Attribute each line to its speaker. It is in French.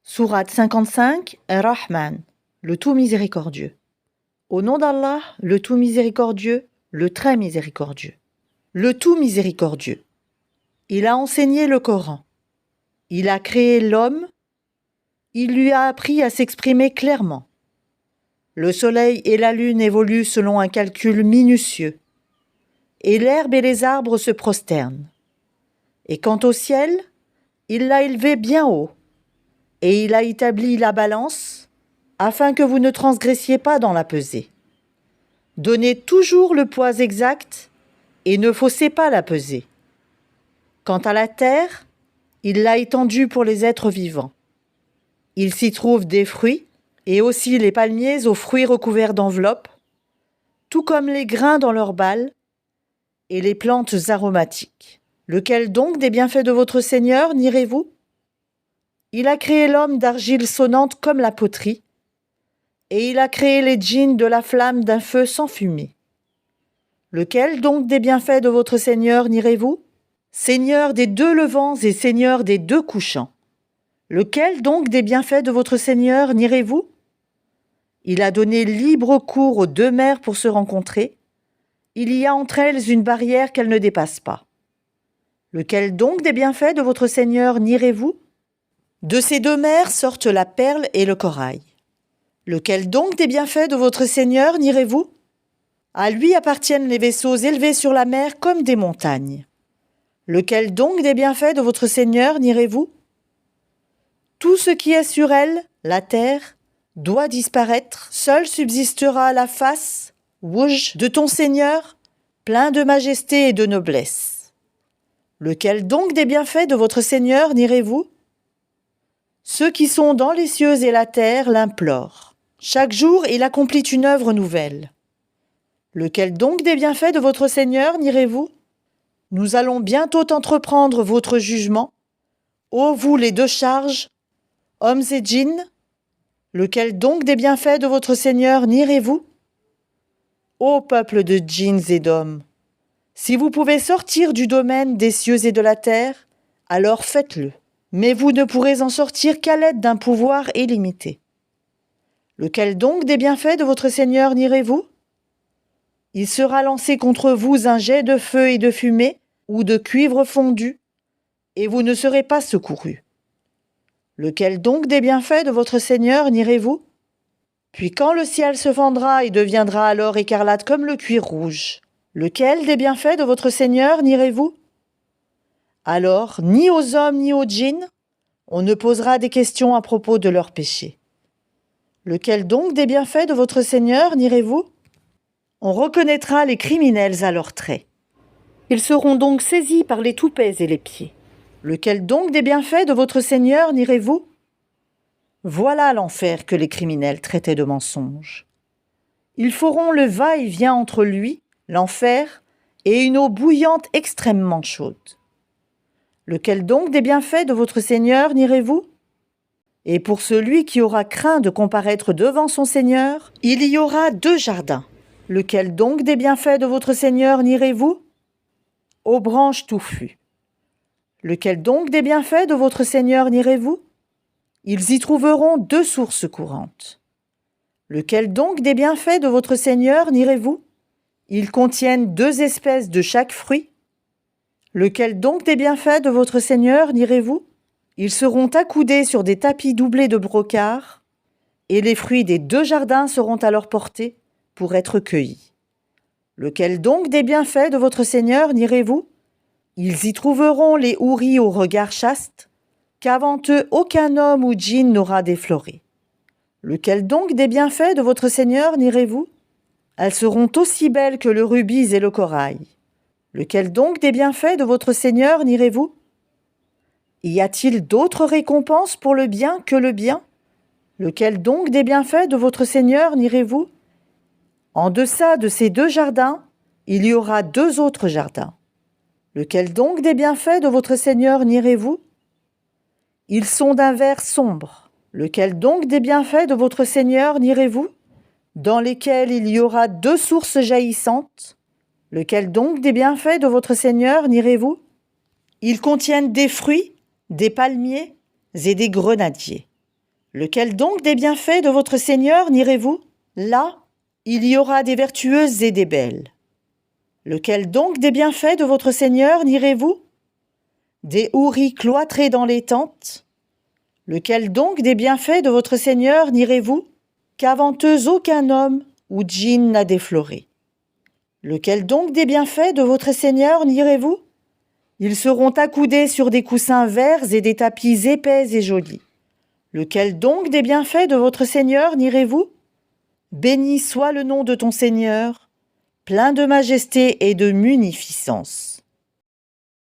Speaker 1: Sourate 55, Ar-Rahman, le tout miséricordieux. Au nom d'Allah, le tout miséricordieux, le très miséricordieux. Le tout miséricordieux. Il a enseigné le Coran. Il a créé l'homme. Il lui a appris à s'exprimer clairement. Le soleil et la lune évoluent selon un calcul minutieux. Et l'herbe et les arbres se prosternent. Et quant au ciel, il l'a élevé bien haut. Et il a établi la balance, afin que vous ne transgressiez pas dans la pesée. Donnez toujours le poids exact et ne faussez pas la pesée. Quant à la terre, il l'a étendue pour les êtres vivants. Il s'y trouve des fruits et aussi les palmiers aux fruits recouverts d'enveloppes, tout comme les grains dans leurs balles et les plantes aromatiques. Lequel donc des bienfaits de votre Seigneur nierez-vous ? Il a créé l'homme d'argile sonnante comme la poterie, et il a créé les djinns de la flamme d'un feu sans fumée. Lequel donc des bienfaits de votre Seigneur nierez-vous ? Seigneur des deux levants et Seigneur des deux couchants. Lequel donc des bienfaits de votre Seigneur nierez-vous ? Il a donné libre cours aux deux mers pour se rencontrer. Il y a entre elles une barrière qu'elles ne dépassent pas. Lequel donc des bienfaits de votre Seigneur nierez-vous ? De ces deux mers sortent la perle et le corail. Lequel donc des bienfaits de votre Seigneur nierez-vous ? À lui appartiennent les vaisseaux élevés sur la mer comme des montagnes. Lequel donc des bienfaits de votre Seigneur nierez-vous ? Tout ce qui est sur elle, la terre, doit disparaître. Seule subsistera la face, Wujh, de ton Seigneur, plein de majesté et de noblesse. Lequel donc des bienfaits de votre Seigneur nierez-vous ? Ceux qui sont dans les cieux et la terre l'implorent. Chaque jour, il accomplit une œuvre nouvelle. Lequel donc des bienfaits de votre Seigneur nierez-vous ? Nous allons bientôt entreprendre votre jugement. Ô vous les deux charges, hommes et djinns, lequel donc des bienfaits de votre Seigneur nierez-vous ? Ô peuple de djinns et d'hommes, si vous pouvez sortir du domaine des cieux et de la terre, alors faites-le. Mais vous ne pourrez en sortir qu'à l'aide d'un pouvoir illimité. Lequel donc des bienfaits de votre Seigneur nierez-vous ? Il sera lancé contre vous un jet de feu et de fumée ou de cuivre fondu, et vous ne serez pas secourus. Lequel donc des bienfaits de votre Seigneur nierez-vous ? Puis quand le ciel se fendra et deviendra alors écarlate comme le cuir rouge, lequel des bienfaits de votre Seigneur nierez-vous ? Alors, ni aux hommes ni aux djinns, on ne posera des questions à propos de leurs péchés. Lequel donc des bienfaits de votre Seigneur nierez-vous ? On reconnaîtra les criminels à leurs traits. Ils seront donc saisis par les toupets et les pieds. Lequel donc des bienfaits de votre Seigneur nierez-vous ? Voilà l'enfer que les criminels traitaient de mensonge. Ils feront le va-et-vient entre lui, l'enfer, et une eau bouillante extrêmement chaude. Lequel donc des bienfaits de votre Seigneur nierez-vous ? Et pour celui qui aura craint de comparaître devant son Seigneur, il y aura 2 jardins. Lequel donc des bienfaits de votre Seigneur nierez-vous ? Aux branches touffues. Lequel donc des bienfaits de votre Seigneur nierez-vous ? Ils y trouveront 2 sources courantes. Lequel donc des bienfaits de votre Seigneur nierez-vous ? Ils contiennent 2 espèces de chaque fruit. Lequel donc des bienfaits de votre Seigneur nierez-vous ? Ils seront accoudés sur des tapis doublés de brocart, et les fruits des 2 jardins seront à leur portée pour être cueillis. Lequel donc des bienfaits de votre Seigneur nierez-vous ? Ils y trouveront les houris au regard chaste, qu'avant eux aucun homme ou djinn n'aura défloré. Lequel donc des bienfaits de votre Seigneur nierez-vous ? Elles seront aussi belles que le rubis et le corail. Lequel donc des bienfaits de votre Seigneur nierez-vous ? Y a-t-il d'autres récompenses pour le bien que le bien ? Lequel donc des bienfaits de votre Seigneur nierez-vous ? En deçà de ces 2 jardins, il y aura 2 autres jardins. Lequel donc des bienfaits de votre Seigneur nierez-vous ? Ils sont d'un vert sombre. Lequel donc des bienfaits de votre Seigneur nierez-vous ? Dans lesquels il y aura 2 sources jaillissantes. Lequel donc des bienfaits de votre Seigneur nierez-vous ? Ils contiennent des fruits, des palmiers et des grenadiers. Lequel donc des bienfaits de votre Seigneur n'irez-vous? Là, il y aura des vertueuses et des belles. Lequel donc des bienfaits de votre Seigneur n'irez-vous? Des houris cloîtrés dans les tentes. Lequel donc des bienfaits de votre Seigneur n'irez-vous? Qu'avant eux aucun homme ou djinn n'a défloré. Lequel donc des bienfaits de votre Seigneur n'irez-vous? Ils seront accoudés sur des coussins verts et des tapis épais et jolis. Lequel donc des bienfaits de votre Seigneur n'irez-vous? Béni soit le nom de ton Seigneur, plein de majesté et de munificence.